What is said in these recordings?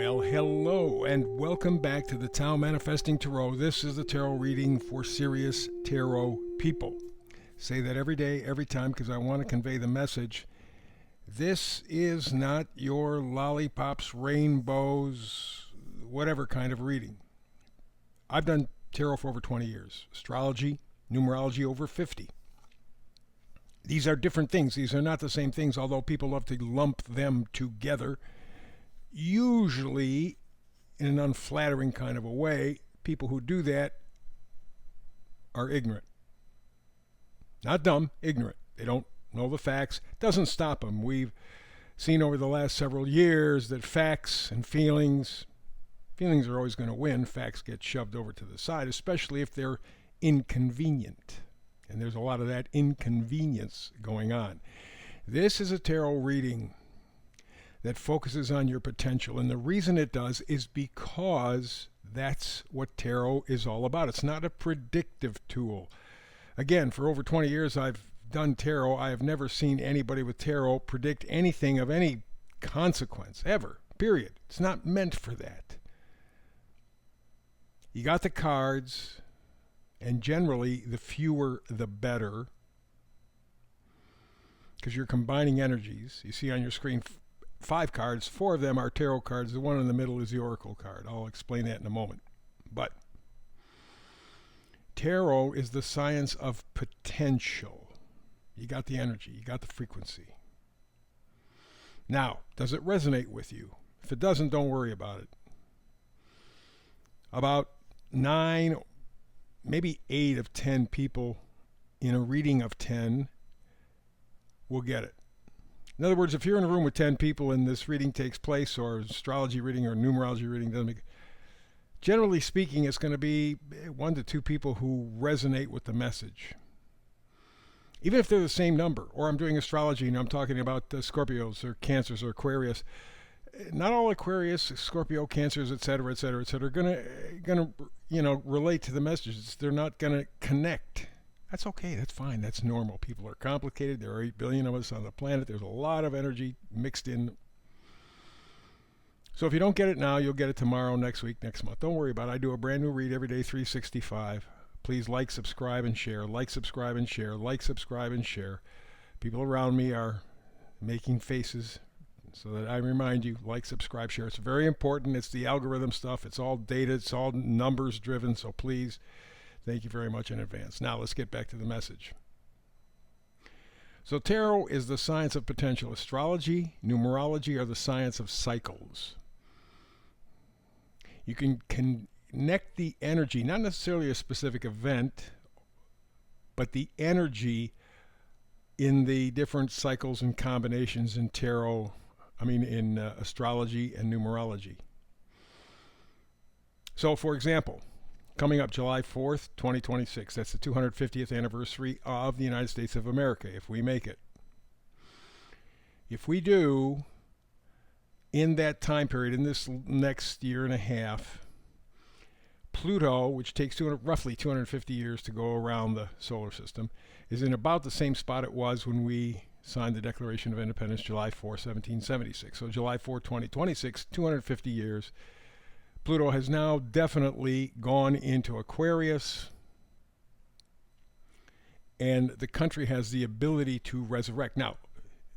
Well, hello, and welcome back to the Tao Manifesting Tarot. This is the tarot reading for serious tarot people. Say that every day, every time, because I want to convey the message. This is not your lollipops, rainbows, whatever kind of reading. I've done tarot for over 20 years, astrology, numerology over 50. These are different things. These are not the same things, although people love to lump them together. Usually, in an unflattering kind of a way, people who do that are ignorant. Not dumb, ignorant. They don't know the facts. Doesn't stop them. We've seen over the last several years that facts and feelings are always going to win. Facts get shoved over to the side, especially if they're inconvenient. And there's a lot of that inconvenience going on. This is a tarot reading that focuses on your potential. And the reason it does is because that's what tarot is all about. It's not a predictive tool. Again, for over 20 years I've done tarot. I have never seen anybody with tarot predict anything of any consequence, ever, period. It's not meant for that. You got the cards, and generally the fewer the better, because you're combining energies. You see on your screen 5 cards, 4 of them are tarot cards. The one in the middle is the oracle card. I'll explain that in a moment. But tarot is the science of potential. You got the energy, you got the frequency. Now, does it resonate with you? If it doesn't, don't worry about it. About 9, maybe 8 of 10 people in a reading of 10 will get it. In other words, if you're in a room with 10 people and this reading takes place, or astrology reading or numerology reading, generally speaking, it's going to be 1 to 2 people who resonate with the message. Even if they're the same number, or I'm doing astrology and I'm talking about Scorpios or Cancers or Aquarius, not all Aquarius, Scorpio, Cancers, etc., are going to relate to the messages. They're not going to connect. That's okay. That's fine. That's normal. People are complicated. There are 8 billion of us on the planet. There's a lot of energy mixed in. So if you don't get it now, you'll get it tomorrow, next week, next month. Don't worry about it. I do a brand new read every day, 365. Please like, subscribe, and share. Like, subscribe, and share. Like, subscribe, and share. People around me are making faces so that I remind you, like, subscribe, share. It's very important. It's the algorithm stuff. It's all data. It's all numbers driven. So please, thank you very much in advance. Now let's get back to the message. So tarot is the science of potential. Astrology, numerology are the science of cycles. You can connect the energy, not necessarily a specific event, but the energy in the different cycles and combinations in in astrology and numerology. So for example, coming up July 4th, 2026. That's the 250th anniversary of the United States of America, if we make it. If we do, in that time period, in this next year and a half, Pluto, which takes roughly 250 years to go around the solar system, is in about the same spot it was when we signed the Declaration of Independence, July 4, 1776. So July 4, 2026, 250 years. Pluto has now definitely gone into Aquarius, and the country has the ability to resurrect. Now,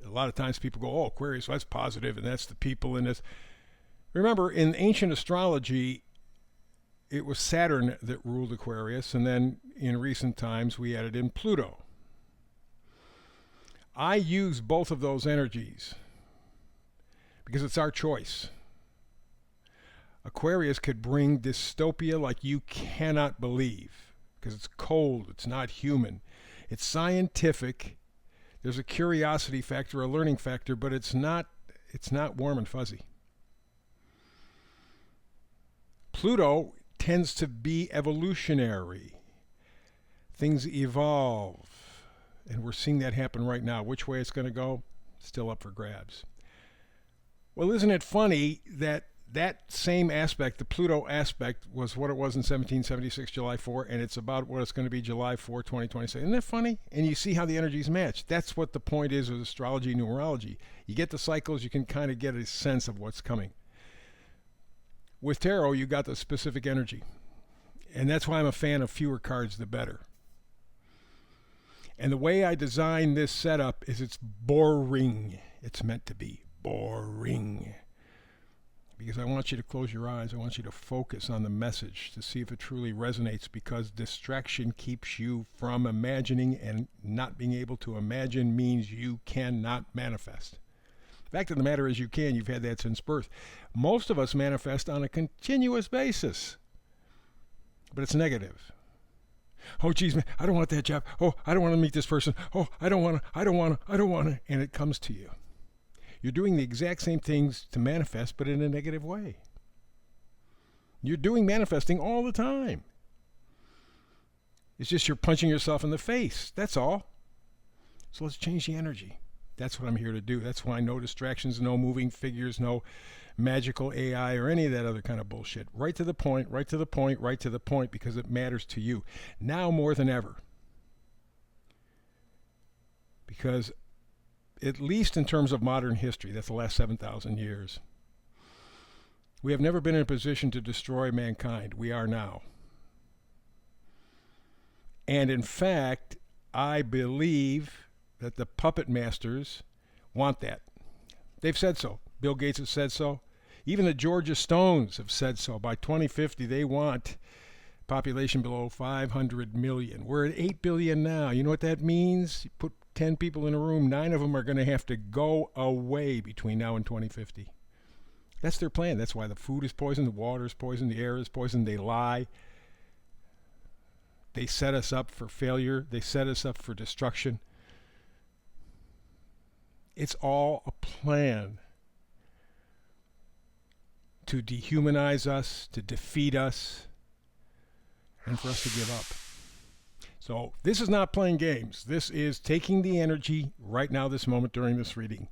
a lot of times people go, oh, Aquarius, well, that's positive, and that's the people in this. Remember, in ancient astrology, it was Saturn that ruled Aquarius, and then in recent times we added in Pluto. I use both of those energies because it's our choice. Aquarius could bring dystopia like you cannot believe, because it's cold, it's not human, it's scientific, there's a curiosity factor, a learning factor, but it's not warm and fuzzy. Pluto tends to be evolutionary. Things evolve, and we're seeing that happen right now. Which way it's going to go, still up for grabs. Well, isn't it funny that same aspect, the Pluto aspect, was what it was in 1776, July 4, and it's about what it's going to be July 4, 2026. Isn't that funny? And you see how the energies match. That's what the point is with astrology, numerology. You get the cycles, you can kind of get a sense of what's coming. With tarot, you got the specific energy. And that's why I'm a fan of fewer cards, the better. And the way I design this setup is it's boring. It's meant to be boring. Because I want you to close your eyes. I want you to focus on the message to see if it truly resonates, because distraction keeps you from imagining, and not being able to imagine means you cannot manifest. The fact of the matter is you can. You've had that since birth. Most of us manifest on a continuous basis, but it's negative. Oh, geez, man, I don't want that job. Oh, I don't want to meet this person. Oh, I don't want to. And it comes to you. You're doing the exact same things to manifest, but in a negative way. You're doing manifesting all the time. It's just you're punching yourself in the face. That's all. So let's change the energy. That's what I'm here to do. That's why no distractions, no moving figures, no magical AI or any of that other kind of bullshit. Right to the point, right to the point, right to the point, because it matters to you. Now more than ever. Because at least in terms of modern history, that's the last 7,000 years, we have never been in a position to destroy mankind. We are now. And in fact, I believe that the puppet masters want that. They've said so. Bill Gates has said so. Even the Georgia Stones have said so. By 2050, they want population below 500 million. We're at 8 billion now. You know what that means? You put 10 people in a room, 9 of them are going to have to go away between now and 2050. That's their plan. That's why the food is poisoned, the water is poisoned, the air is poisoned. They lie. They set us up for failure. They set us up for destruction. It's all a plan to dehumanize us, to defeat us, and for us to give up. So this is not playing games. This is taking the energy right now, this moment during this reading,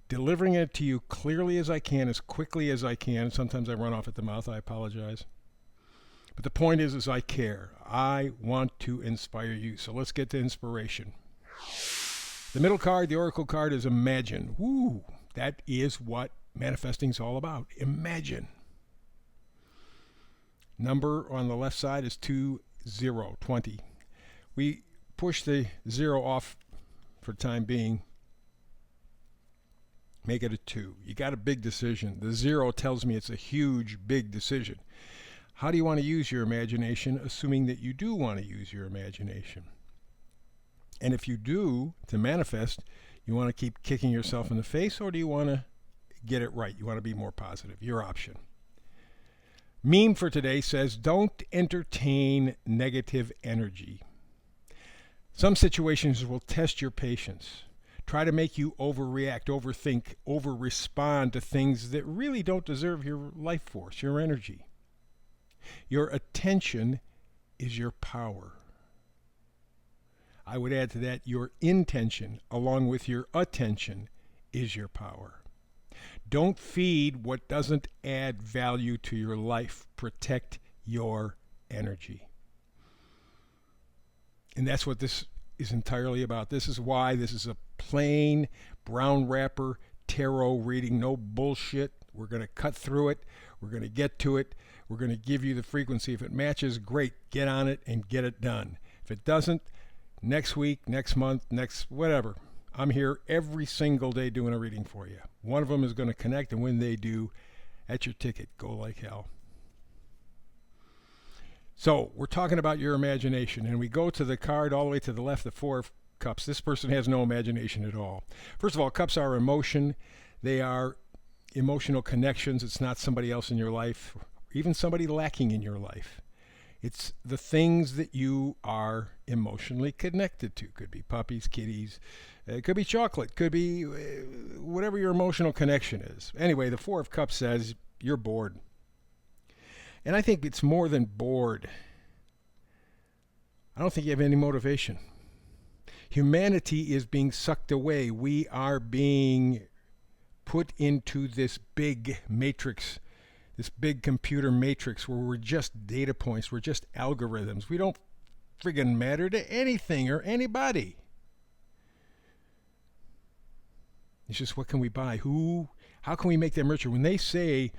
delivering it to you clearly as I can, as quickly as I can. Sometimes I run off at the mouth. I apologize. But the point is I care. I want to inspire you. So let's get to inspiration. The middle card, the Oracle card, is Imagine. Woo! That is what manifesting is all about. Imagine. Number on the left side is 20. We push the 0 off for the time being. Make it a 2. You got a big decision. The 0 tells me it's a huge, big decision. How do you want to use your imagination, assuming that you do want to use your imagination? And if you do, to manifest, you want to keep kicking yourself in the face, or do you want to get it right? You want to be more positive. Your option. Meme for today says, don't entertain negative energy. Some situations will test your patience. Try to make you overreact, overthink, overrespond to things that really don't deserve your life force, your energy. Your attention is your power. I would add to that, your intention, along with your attention, is your power. Don't feed what doesn't add value to your life. Protect your energy. And that's what this is entirely about. This is why this is a plain brown wrapper tarot reading. No bullshit. We're going to cut through it. We're going to get to it. We're going to give you the frequency. If it matches, great. Get on it and get it done. If it doesn't, next week, next month, next whatever. I'm here every single day doing a reading for you. One of them is going to connect, and when they do, that's your ticket. Go like hell. So we're talking about your imagination, and we go to the card all the way to the left, the 4 of Cups. This person has no imagination at all. First of all, Cups are emotion. They are emotional connections. It's not somebody else in your life, even somebody lacking in your life. It's the things that you are emotionally connected to. Could be puppies, kitties, it could be chocolate, could be whatever your emotional connection is. Anyway, the 4 of Cups says you're bored. And I think it's more than bored. I don't think you have any motivation. Humanity is being sucked away. We are being put into this big matrix, this big computer matrix where we're just data points, we're just algorithms. We don't friggin' matter to anything or anybody. It's just, what can we buy? How can we make them richer? When they say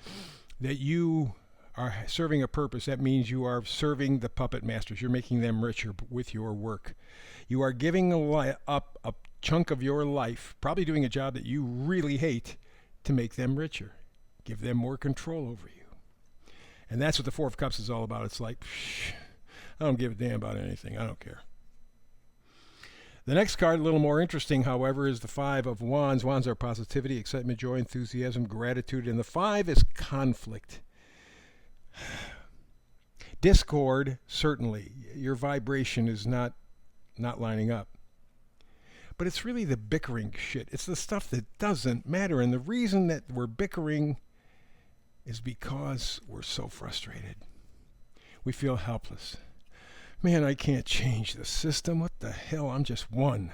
that you are serving a purpose. That means you are serving the puppet masters. You're making them richer with your work. You are giving up a chunk of your life, probably doing a job that you really hate, to make them richer. Give them more control over you. And that's what the Four of Cups is all about. It's like, I don't give a damn about anything. I don't care. The next card, a little more interesting, however, is the Five of Wands. Wands are positivity, excitement, joy, enthusiasm, gratitude. And the Five is conflict. Discord, certainly. Your vibration is not lining up. But it's really the bickering shit. It's the stuff that doesn't matter. And the reason that we're bickering is because we're so frustrated. We feel helpless. Man, I can't change the system. What the hell? I'm just one.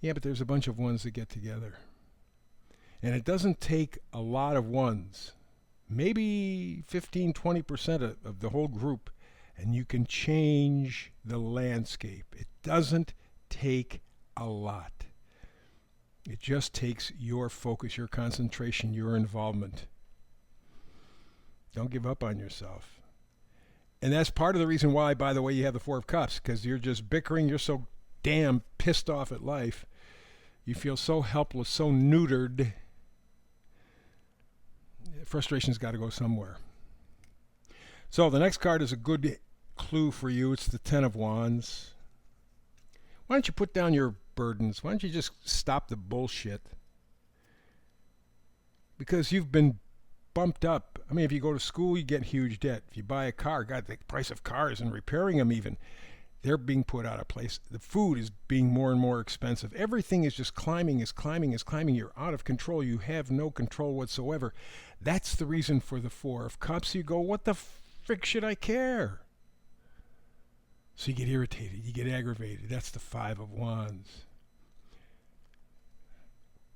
Yeah, but there's a bunch of ones that get together. And it doesn't take a lot of ones. Maybe 15, 20% of the whole group. And you can change the landscape. It doesn't take a lot. It just takes your focus, your concentration, your involvement. Don't give up on yourself. And that's part of the reason why, by the way, you have the Four of Cups, because you're just bickering. You're so damn pissed off at life. You feel so helpless, so neutered. Frustration's got to go somewhere. So the next card is a good clue for you. It's the Ten of Wands. Why don't you put down your burdens? Why don't you just stop the bullshit? Because you've been bumped up. I mean, if you go to school, you get huge debt. If you buy a car, God, the price of cars and repairing them even, they're being put out of place. The food is being more and more expensive. Everything is just climbing. You're out of control. You have no control whatsoever. That's the reason for the Four of Cups. You go, what the frick should I care? So you get irritated. You get aggravated. That's the Five of Wands.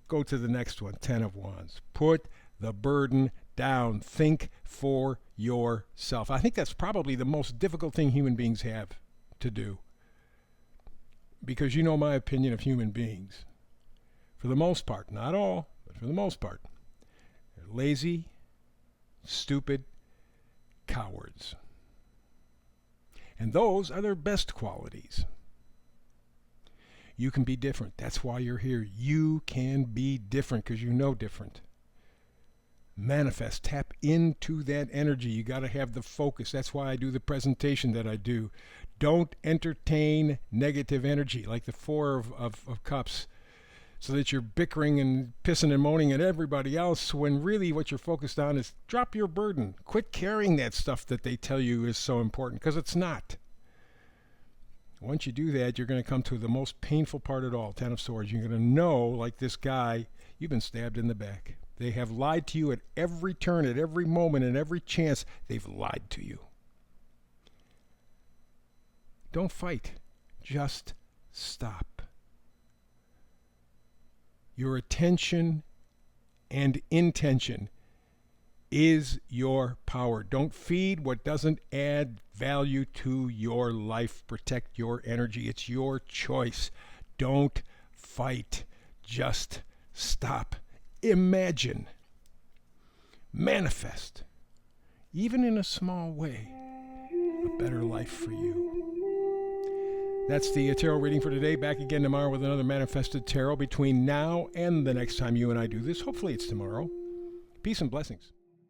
Go to the next one, Ten of Wands. Put the burden down. Think for yourself. I think that's probably the most difficult thing human beings have to do. Because you know my opinion of human beings. For the most part, not all, but for the most part, they're lazy, stupid, cowards. And those are their best qualities. You can be different. That's why you're here. You can be different because you know different. Manifest. Tap into that energy. You got to have the focus. That's why I do the presentation that I do. Don't entertain negative energy like the Four of Cups so that you're bickering and pissing and moaning at everybody else when really what you're focused on is drop your burden. Quit carrying that stuff that they tell you is so important because it's not. Once you do that, you're going to come to the most painful part at all, Ten of Swords. You're going to know, like this guy, you've been stabbed in the back. They have lied to you at every turn, at every moment, and every chance. They've lied to you. Don't fight. Just stop. Your attention and intention is your power. Don't feed what doesn't add value to your life. Protect your energy. It's your choice. Don't fight. Just stop. Imagine. Manifest. Even in a small way, a better life for you. That's the tarot reading for today. Back again tomorrow with another Manifested Tarot between now and the next time you and I do this. Hopefully it's tomorrow. Peace and blessings.